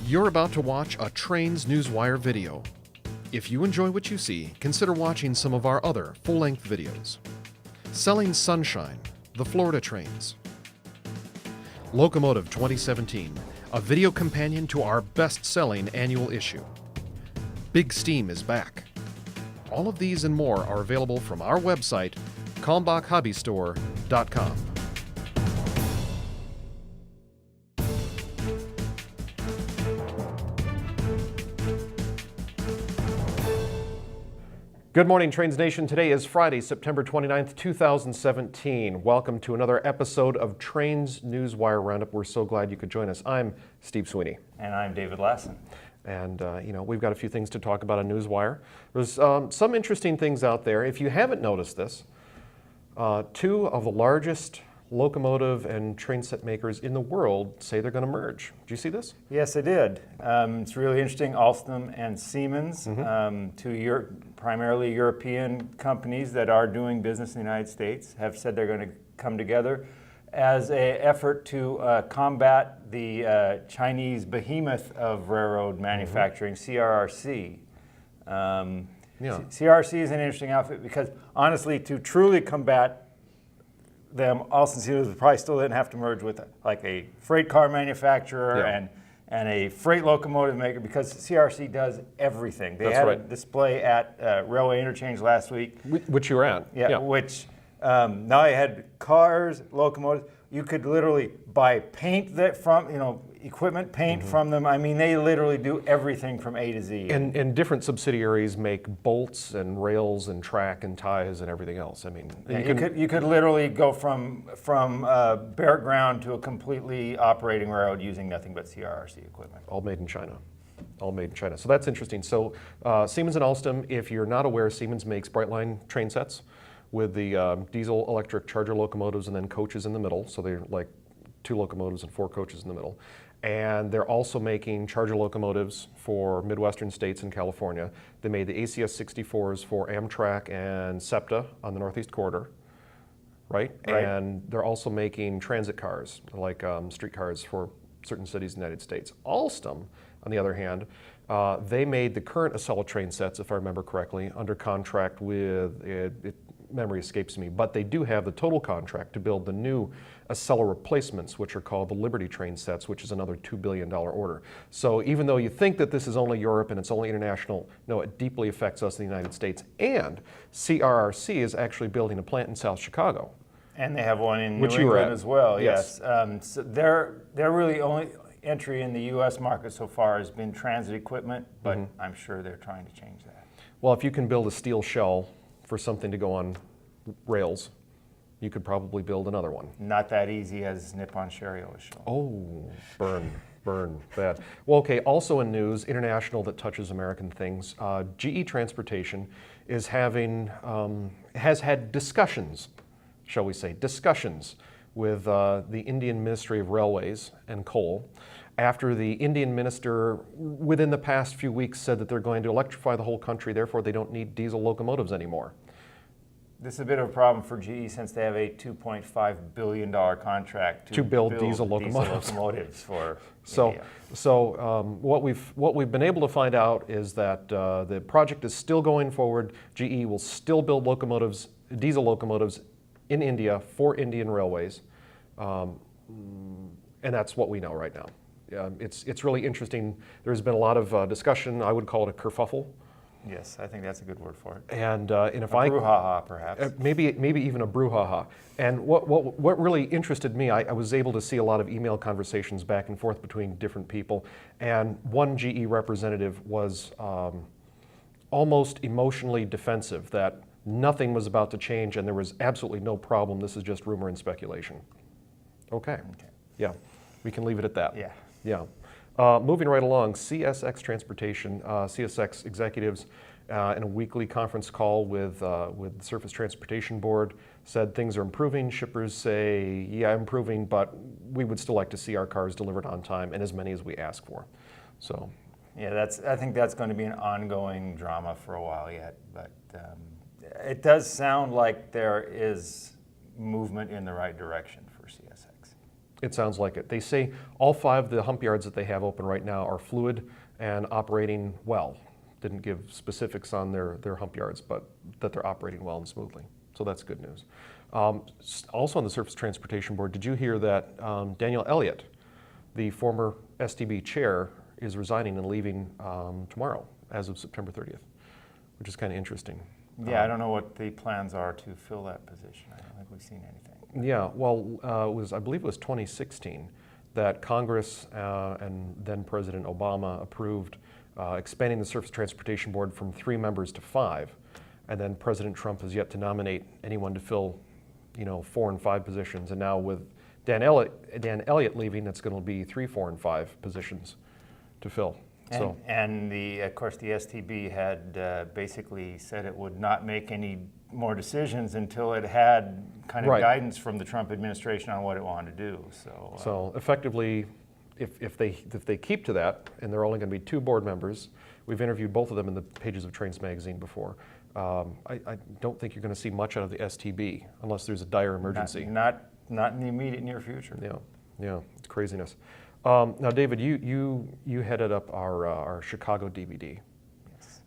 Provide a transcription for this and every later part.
You're about to watch a Trains Newswire video. If you enjoy what you see, consider watching some of our other full-length videos. Selling Sunshine, the Florida Trains. Locomotive 2017, a video companion to our best-selling annual issue. Big Steam is back. All of these and more are available from our website, kalmbachhobbystore.com. Good morning, Trains Nation. Today is Friday, September 29th, 2017. Welcome to another episode of Trains Newswire Roundup. We're so glad you could join us. I'm Steve Sweeney. And I'm David Lassen. And, we've got a few things to talk about on Newswire. There's some interesting things out there. If you haven't noticed this, two of the largest locomotive and train set makers in the world say they're going to merge. Did you see this? Yes, I did. It's really interesting. Alstom and Siemens, two primarily European companies that are doing business in the United States, have said they're going to come together as an effort to combat the Chinese behemoth of railroad manufacturing, CRRC. CRRC is an interesting outfit because, honestly, to truly combat them, Alstom Siemens probably still didn't have to merge with like a freight car manufacturer and a freight locomotive maker, because CRC does everything. They had a display at Railway Interchange last week. Which you were at. Which now I had cars, locomotives. You could literally buy paint from, equipment paint from them. I mean, they literally do everything from A to Z. And different subsidiaries make bolts and rails and track and ties and everything else. I mean, you could literally go from bare ground to a completely operating railroad using nothing but CRRC equipment. All made in China. All made in China. So that's interesting. So Siemens and Alstom, if you're not aware, Siemens makes Brightline train sets with the diesel electric charger locomotives and then coaches in the middle. So they're like 2 locomotives and 4 coaches in the middle. And they're also making charger locomotives for Midwestern states and California. They made the ACS 64s for Amtrak and Sept on the Northeast Corridor, right? And they're also making transit cars, like streetcars for certain cities in the United States. Alstom, on the other hand, they made the current Acela train sets, if I remember correctly, under contract with, memory escapes me, but they do have the total contract to build the new Acela replacements, which are called the Liberty train sets, which is another $2 billion order. So even though you think that this is only Europe and it's only international, no, it deeply affects us in the United States. And CRRC is actually building a plant in South Chicago. And they have one in New England as well, yes. So their really only entry in the U.S. market so far has been transit equipment, but I'm sure they're trying to change that. Well, if you can build a steel shell for something to go on rails, you could probably build another one. Not that easy, as Nippon Sharyo has shown. Oh, burn, bad. Well, okay, also in news, international that touches American things, GE Transportation is has had discussions, shall we say, with the Indian Ministry of Railways and Coal, after the Indian minister, within the past few weeks, said that they're going to electrify the whole country, therefore they don't need diesel locomotives anymore. This is a bit of a problem for GE since they have a $2.5 billion contract to build diesel locomotives for India. So what we've been able to find out is that the project is still going forward. GE will still build diesel locomotives in India for Indian railways, and that's what we know right now. It's really interesting. There's been a lot of discussion. I would call it a kerfuffle. Yes, I think that's a good word for it. And if brouhaha, perhaps. Maybe even a brouhaha. And what really interested me, I was able to see a lot of email conversations back and forth between different people. And one GE representative was almost emotionally defensive that nothing was about to change and there was absolutely no problem. This is just rumor and speculation. Okay. Yeah, we can leave it at that. Yeah. Moving right along, CSX Transportation, CSX executives in a weekly conference call with the Surface Transportation Board said things are improving. Shippers say, yeah, improving, but we would still like to see our cars delivered on time and as many as we ask for. So, yeah, I think that's going to be an ongoing drama for a while yet, but it does sound like there is movement in the right direction for CSX. It sounds like it. They say all 5 of the hump yards that they have open right now are fluid and operating well. Didn't give specifics on their hump yards, but that they're operating well and smoothly. So that's good news. Also on the Surface Transportation Board, did you hear that Daniel Elliott, the former STB chair, is resigning and leaving tomorrow as of September 30th, which is kind of interesting. Yeah, I don't know what the plans are to fill that position. I don't think we've seen anything. Yeah, well, I believe it was 2016 that Congress and then President Obama approved expanding the Surface Transportation Board from 3 members to 5, and then President Trump has yet to nominate anyone to fill, 4 and 5 positions, and now with Dan Elliott leaving, it's going to be 3, 4, and 5 positions to fill. And of course, the STB had basically said it would not make any more decisions until it had kind of guidance from the Trump administration on what it wanted to do. So effectively, if they keep to that, and there are only going to be 2 board members, we've interviewed both of them in the pages of Trains Magazine before. I don't think you're going to see much out of the STB unless there's a dire emergency. Not in the immediate near future. Yeah, it's craziness. Now, David, you headed up our Chicago DVD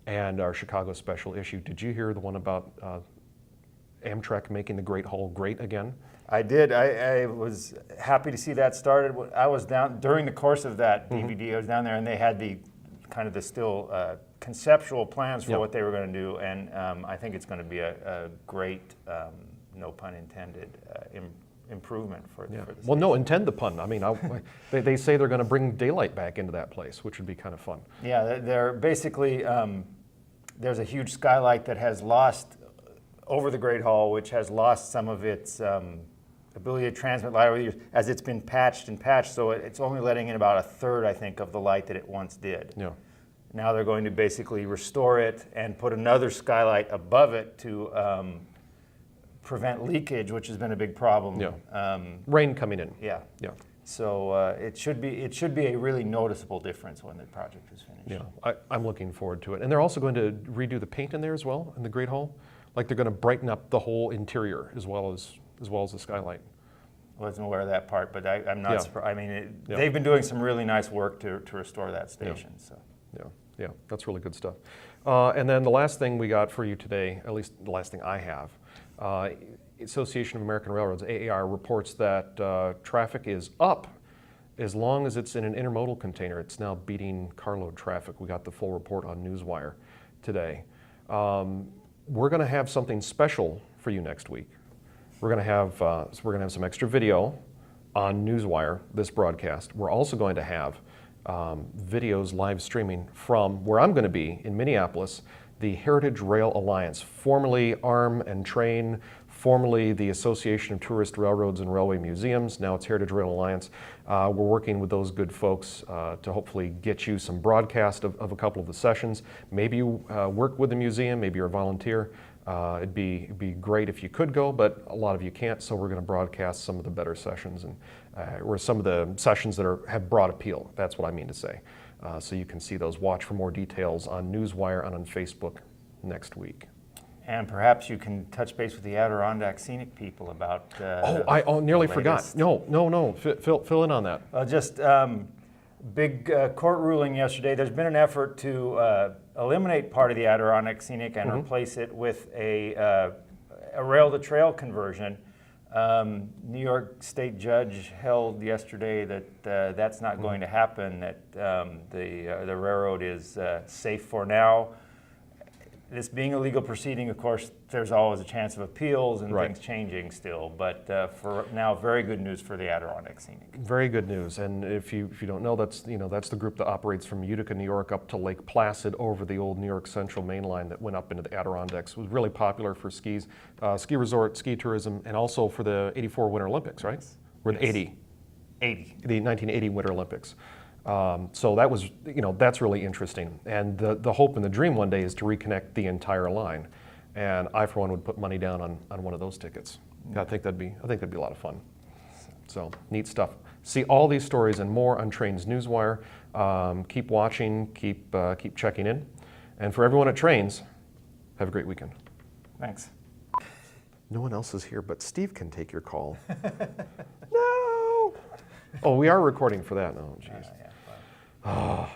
and our Chicago special issue. Did you hear the one about Amtrak making the Great Hall great again? I did. I was happy to see that started. I was down during the course of that DVD. I was down there, and they had the still conceptual plans for what they were going to do, and I think it's going to be a great, no pun intended, improvement for the Well, station. no, intend the pun. I mean, they say they're going to bring daylight back into that place, which would be kind of fun. Yeah, they're basically, there's a huge skylight that has lost, over the Great Hall, which has lost some of its ability to transmit light over the years as it's been patched, so it's only letting in about 1/3, I think, of the light that it once did. Yeah. Now they're going to basically restore it and put another skylight above it to prevent leakage, which has been a big problem. Yeah. Rain coming in. Yeah. Yeah. So it should be a really noticeable difference when the project is finished. Yeah, I'm looking forward to it. And they're also going to redo the paint in there as well, in the Great Hall. Like they're going to brighten up the whole interior as well as the skylight. I wasn't aware of that part, but I'm not surprised. I mean, Yeah. they've been doing some really nice work to restore that station. So. Yeah, that's really good stuff. And then the last thing we got for you today, at least the last thing I have, Association of American Railroads, AAR, reports that traffic is up as long as it's in an intermodal container. It's now beating carload traffic. We got the full report on Newswire today. We're going to have something special for you next week. We're going to have some extra video on Newswire, this broadcast. We're also going to have videos live streaming from where I'm going to be in Minneapolis, the Heritage Rail Alliance, formerly ARM and Train, formerly the Association of Tourist Railroads and Railway Museums. Now it's Heritage Rail Alliance. We're working with those good folks to hopefully get you some broadcast of a couple of the sessions. Maybe you work with the museum, maybe you're a volunteer. It'd be great if you could go, but a lot of you can't, so we're going to broadcast some of the better sessions or some of the sessions that have broad appeal. That's what I mean to say. So you can see those. Watch for more details on Newswire and on Facebook next week. And perhaps you can touch base with the Adirondack Scenic people about. I nearly forgot. No. Fill in on that. Just big court ruling yesterday. There's been an effort to eliminate part of the Adirondack Scenic and replace it with a rail-to-trail conversion. New York State judge held yesterday that that's not going to happen. That the railroad is safe for now. This being a legal proceeding, of course, there's always a chance of appeals and things changing still. But for now, very good news for the Adirondack Scenic. Very good news. And if you don't know, that's the group that operates from Utica, New York, up to Lake Placid over the old New York Central main line that went up into the Adirondacks. It was really popular for ski resort, ski tourism, and also for the '84 Winter Olympics, right? Or the 80. The 1980 Winter Olympics. So that was, that's really interesting. And the hope and the dream one day is to reconnect the entire line. And I, for one, would put money down on one of those tickets. I think that'd be a lot of fun. So neat stuff. See all these stories and more on Trains Newswire. Keep watching, keep checking in. And for everyone at Trains, have a great weekend. Thanks. No one else is here, but Steve can take your call. No! Oh, we are recording for that. Oh, jeez. Yeah, well.